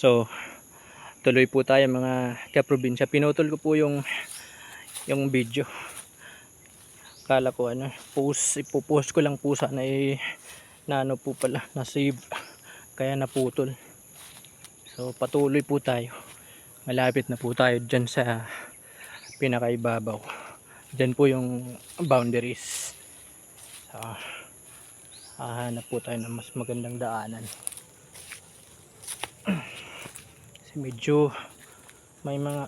So, tuloy po tayo mga kaprobinsya. Pinutol ko po yung video. Kala ko ipopost ko lang po sana na ano po pala, na save. Kaya naputol. So, patuloy po tayo. Malapit na po tayo dyan sa pinakaibabaw. Dyan po yung boundaries. So, hahanap po tayo ng mas magandang daanan. Kasi medyo may mga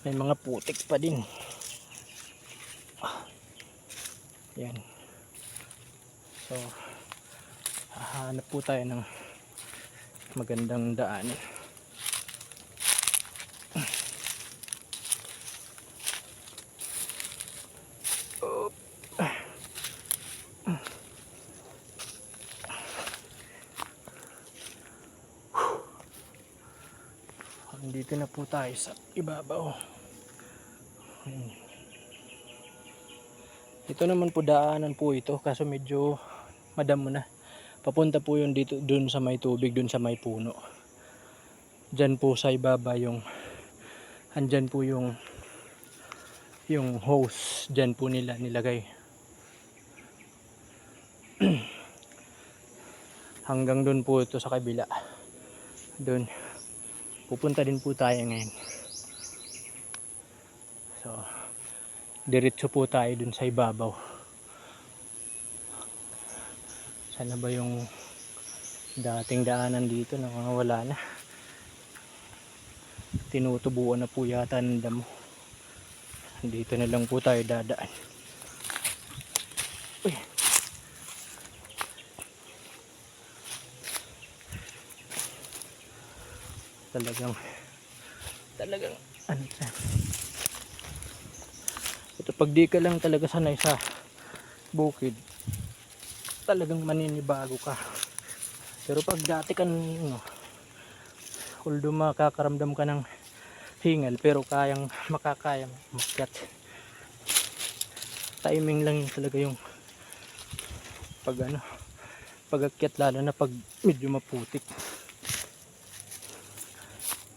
may mga putik pa din. Yan. So, hahanap po tayo ng magandang daanan. Dito na po tayo sa ibabaw. Ito naman po daanan po ito, kaso medyo madamo na. Papunta po yun dito, dun sa may tubig, dun sa may puno. Diyan po sa ibaba andyan po yung hose, diyan po nila nilagay. Hanggang dun po ito sa kabila. Dun pupunta din po tayo ngayon. So, diretso po tayo dun sa ibabaw. Sana ba yung dating daanan dito na wala na? Tinutubuan na po yata ng damo. Dito na lang po tayo dadaan. Uy. Talagang ano siya. Ito pag di ka lang talaga sanay sa bukid, talagang maninibago ka. Pero pag dati ka although makakaramdam ka ng hingal, pero makakayang makyat. Timing lang yun talaga yung pag-akyat, lalo na pag medyo maputik.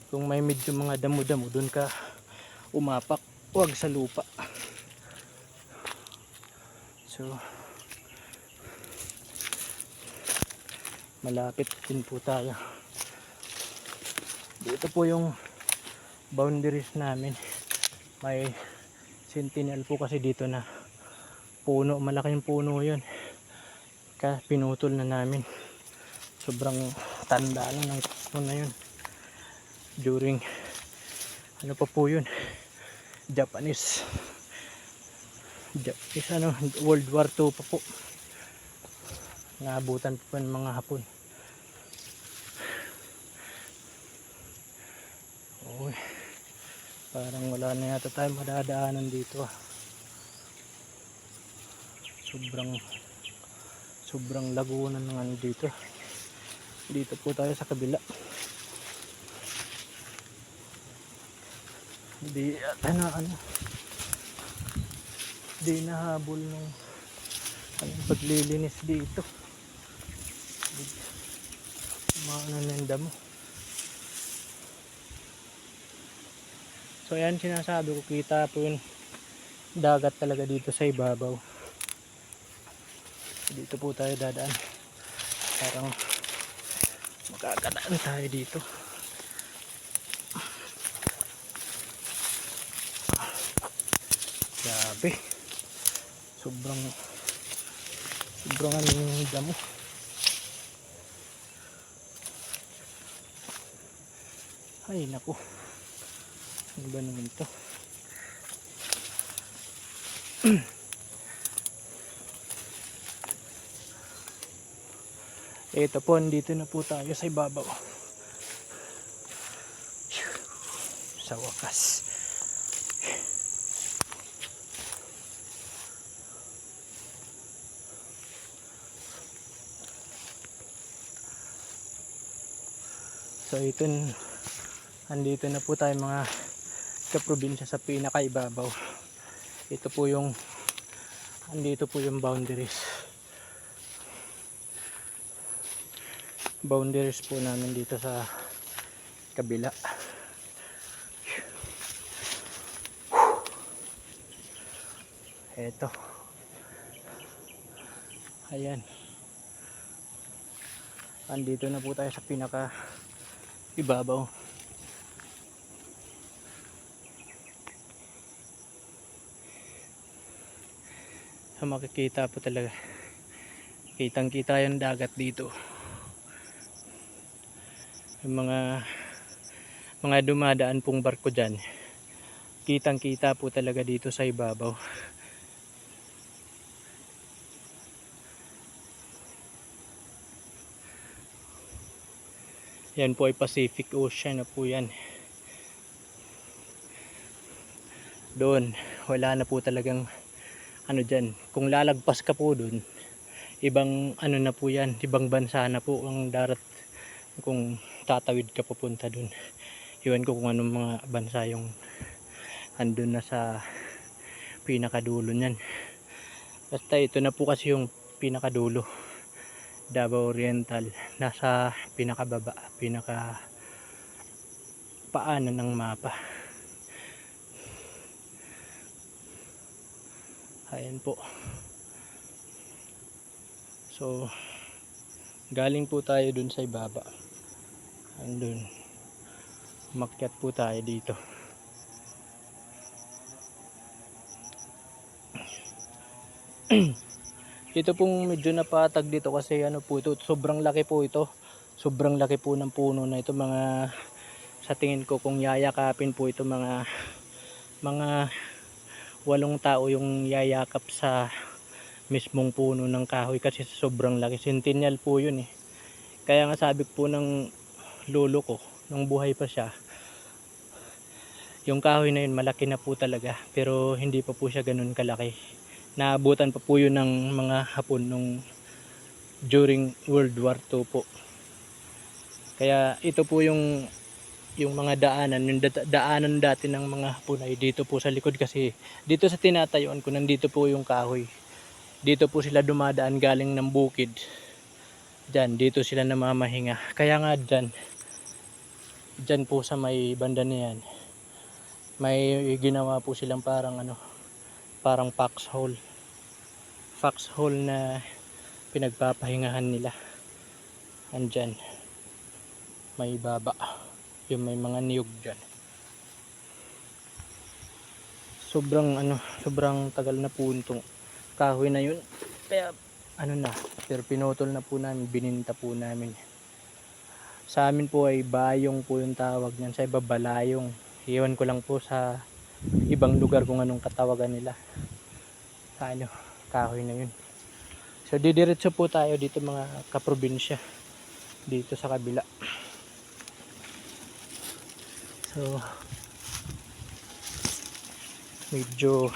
Kung may medyo mga damo-damo, dun ka umapak, huwag sa lupa. So, malapit din po tayo. Dito po yung boundaries namin. May sentinel po kasi dito na puno, malaking puno yun. Kaya pinutol na namin. Sobrang tanda na ng puno na yun. During pa po yun, Japanese World War II pa po. Naabutan po ng mga Hapon. Uy, parang wala na yata tayo madadaanan dito. Sobrang laguna ng dito. Dito po tayo sa kabila. Di nahabol ng paglilinis dito. Nenda mo. So yan, sinasabi ko, kita po yun dagat talaga dito sa ibabaw. Dito po tayo dadaan. Parang makakadaan tayo dito. Grabe. Sobrang damo. Ay naku. Ano ba naman ito? Ito po, dito na po tayo sa ibabaw. Sa wakas. So andito na po tayo mga kaprobinsya sa pinakaibabaw. Ito po andito po yung boundaries po namin dito sa kabila. Eto. Ayan. Andito na po tayo sa pinaka ibabaw. So makikita po talaga. Kitang kita yung dagat dito. Yung mga dumadaan pong barko dyan. Kitang kita po talaga dito sa ibabaw. Yan po ay Pacific Ocean na po yan. Doon, wala na po talagang ano dyan. Kung lalagpas ka po doon, ibang ano na po yan, ibang bansa na po ang darat kung tatawid ka papunta doon. Iwan ko kung anong mga bansa yung andun na sa pinakadulo niyan. Basta ito na po kasi yung pinakadulo. Davao Oriental, nasa pinakababa, pinaka paanan ng mapa. Ayan po. So galing po tayo dun sa ibaba. Andun, umakyat po tayo dito. Ito pong medyo napatag dito kasi ano po ito, sobrang laki po ito. Sobrang laki po ng puno na ito, mga sa tingin ko kung yayakapin po ito mga 8 tao yung yayakap sa mismong puno ng kahoy kasi sobrang laki. Centennial po yun eh. Kaya nga sabi po ng lolo ko nung buhay pa siya, yung kahoy na yun malaki na po talaga pero hindi pa po siya ganun kalaki. Naabutan pa po yun ng mga Hapon nung during World War II po. Kaya ito po yung mga daanan, yung daanan dati ng mga Hapon ay dito po sa likod kasi dito sa tinatayuan ko nandito po yung kahoy. Dito po sila dumadaan galing ng bukid. Diyan, dito sila namamahinga. Kaya nga diyan po sa may banda na yan, may ginawa po silang parang parang foxhole na pinagpapahingahan nila. Andyan may baba, yung may mga niyog dyan. Sobrang tagal na po itong kahoy na yun, kaya pero pinutol na po namin, bininta po namin. Sa amin po ay bayong po yung tawag niyan, sa iba balayong. Iwan ko lang po sa ibang lugar kung anong katawagan nila sa kahoy na yun. So didiretso po tayo dito mga kaprobinsya, dito sa kabila. So medyo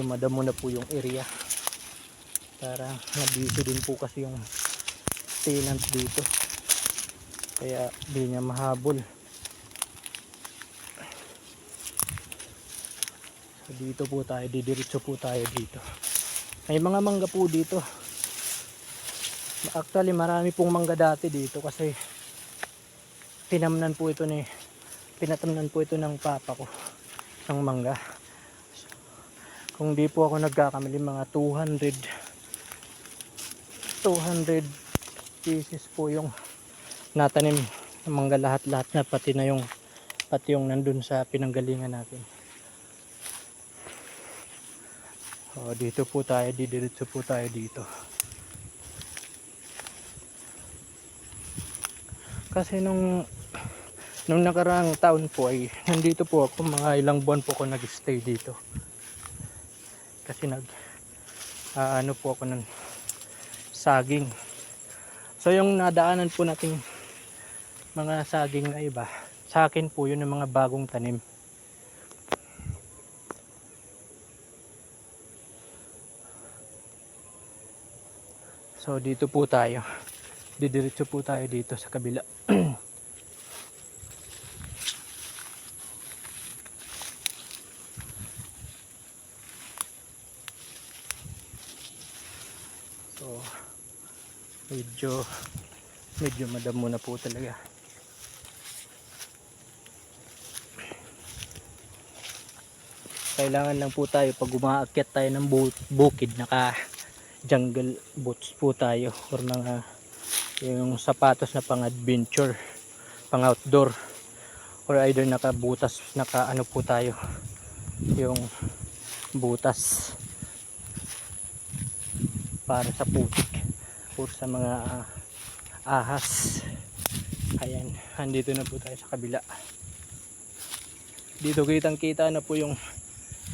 madamo na po yung area, para nabisi din po kasi yung tenant dito, kaya di niya mahabol. So dito po tayo, didiretso po tayo dito. May mga mangga po dito. Actually marami pong mangga dati dito kasi pinatamnan po ito ng papa ko ng mangga. Kung di po ako nagkakamali, mga 200 pieces po yung natanim ng mangga, lahat na, pati yung nandun sa pinanggalingan natin. So dito po tayo, didiretso po tayo dito. Kasi nung nakaraang taon po ay nandito po ako, mga ilang buwan po ako nag-stay dito. Kasi po ako ng saging. So yung nadaanan po nating mga saging na iba, sa akin po yun yung mga bagong tanim. So dito po tayo, didiretso po tayo dito sa kabila. So medyo madamo na po talaga. Kailangan lang po tayo pag umaakyat tayo ng bukid, naka jungle boots po tayo or mga yung sapatos na pang adventure, pang outdoor, or either nakabutas, naka ano po tayo, yung butas para sa putik or sa mga ahas. Ayan, andito na po tayo sa kabila. Dito kitang kita na po yung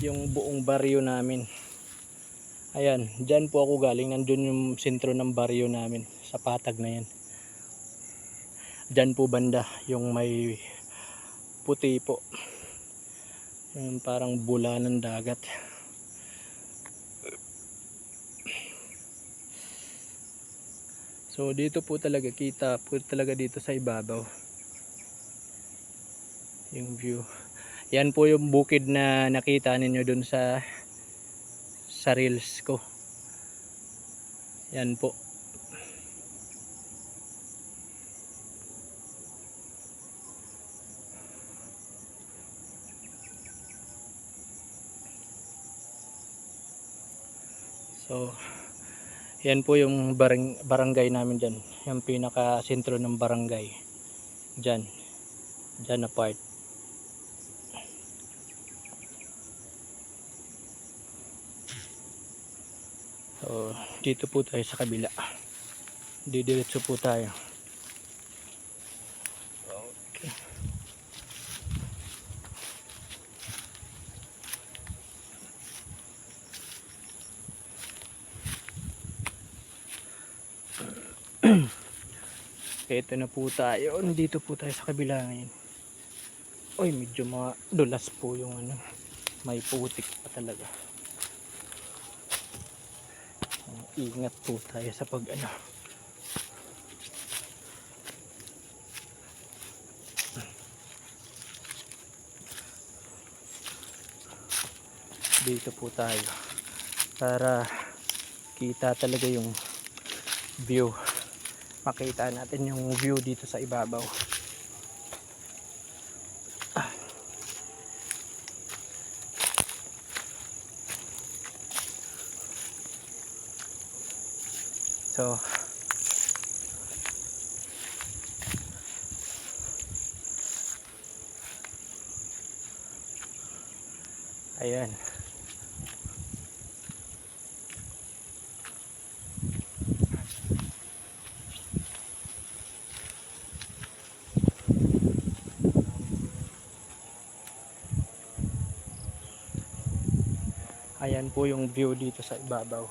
buong baryo namin. Ayan, dyan po ako galing, nandun yung sentro ng baryo namin, sa patag na yan. Dyan po banda yung may puti po, yung parang bula ng dagat. So dito po talaga kita po talaga dito sa ibabaw yung view. Yan po yung bukid na nakita ninyo dun sa reels ko. Yan po. So yan po yung barangay namin dyan, yung pinaka sentro ng barangay dyan na part. So dito po tayo sa kabila, didiretso po tayo. Okay. Ito na po tayo, dito po tayo sa kabila ngayon. Oy, medyo madulas po yung ano, may putik pa talaga. Ingat po tayo sa pag ano. Dito po tayo para kita talaga yung view, makita natin yung view dito sa ibabaw. So ayan, ayan po yung view dito sa ibabaw.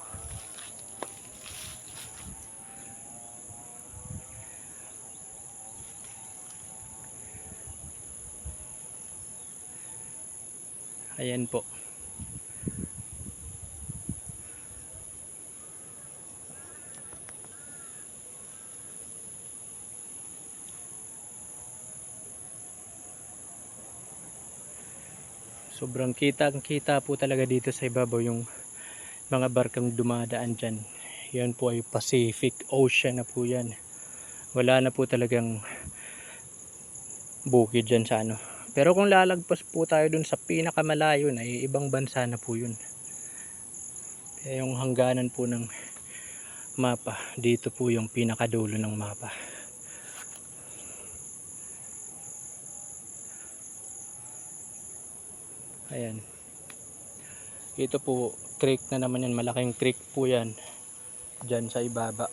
Ayan po. Sobrang kitang-kita po talaga dito sa ibabaw yung mga barkang dumadaan dyan. Yan po ay Pacific Ocean na po yan. Wala na po talagang bukid dyan sa ano. Pero kung lalagpas po tayo dun sa pinakamalayo na, ibang bansa na po yun. Kaya yung hangganan po ng mapa, dito po yung pinakadulo ng mapa. Ayan. Ito po, creek na naman yan. Malaking creek po yan. Dyan sa ibaba.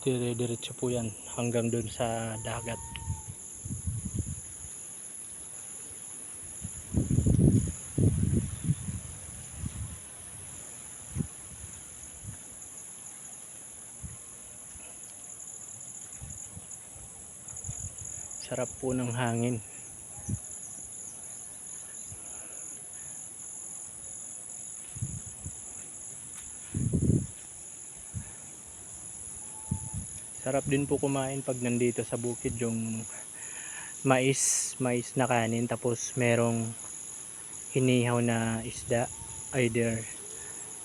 Dire-diretso po yan hanggang dun sa dagat. Sarap po ng hangin. Sarap din po kumain pag nandito sa bukid, yung mais na kanin, tapos merong hinihaw na isda, either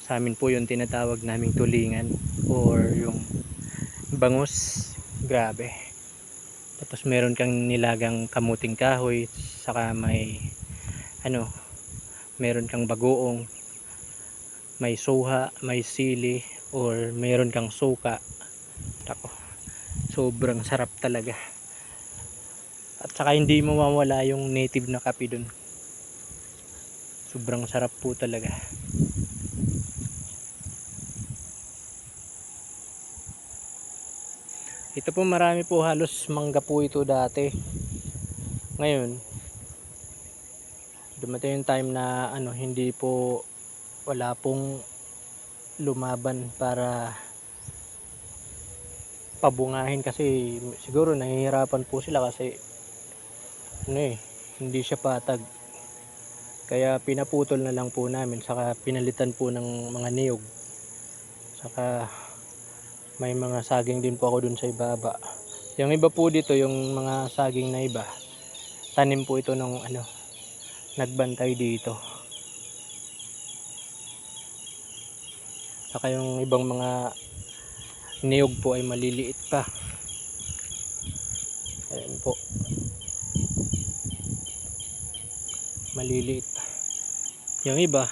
sa amin po yung tinatawag naming tulingan or yung bangus. Grabe. Tapos meron kang nilagang kamuting kahoy, saka may ano, meron kang bagoong, may suha, may sili, or meron kang suka. Ako, sobrang sarap talaga. At saka hindi mo mawala yung native na kape dun. Sobrang sarap po talaga. Ito po marami po, halos mangga po ito dati. Ngayon, dumating yung time na hindi po, wala pong lumaban para pabungahin kasi siguro nahihirapan po sila kasi hindi siya patag. Kaya pinaputol na lang po namin, saka pinalitan po ng mga niyog. Saka may mga saging din po ako dun sa ibaba. Yung iba po dito, yung mga saging na iba, tanim po ito ng nagbantay dito. Saka yung ibang mga niyog po ay maliliit pa. Ayan po, maliliit pa. Yung iba,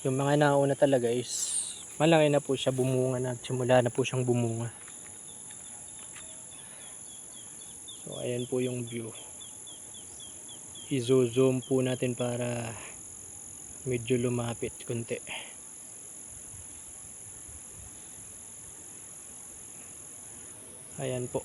yung mga nauna talaga is malaki na po siya, bumunga na, simula na po siyang bumunga. So ayan po yung view. I-zoom po natin para medyo lumapit konti. Ayan po.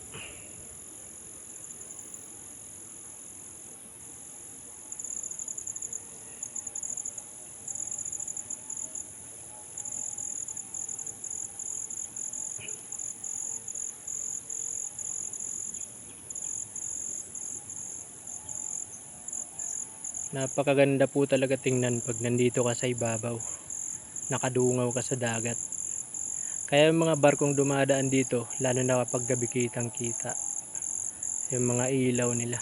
Napakaganda po talaga tingnan pag nandito ka sa ibabaw. Nakadungaw ka sa dagat. Kaya yung mga barkong dumadaan dito, lalo na kapag gabi, kitang kita yung mga ilaw nila.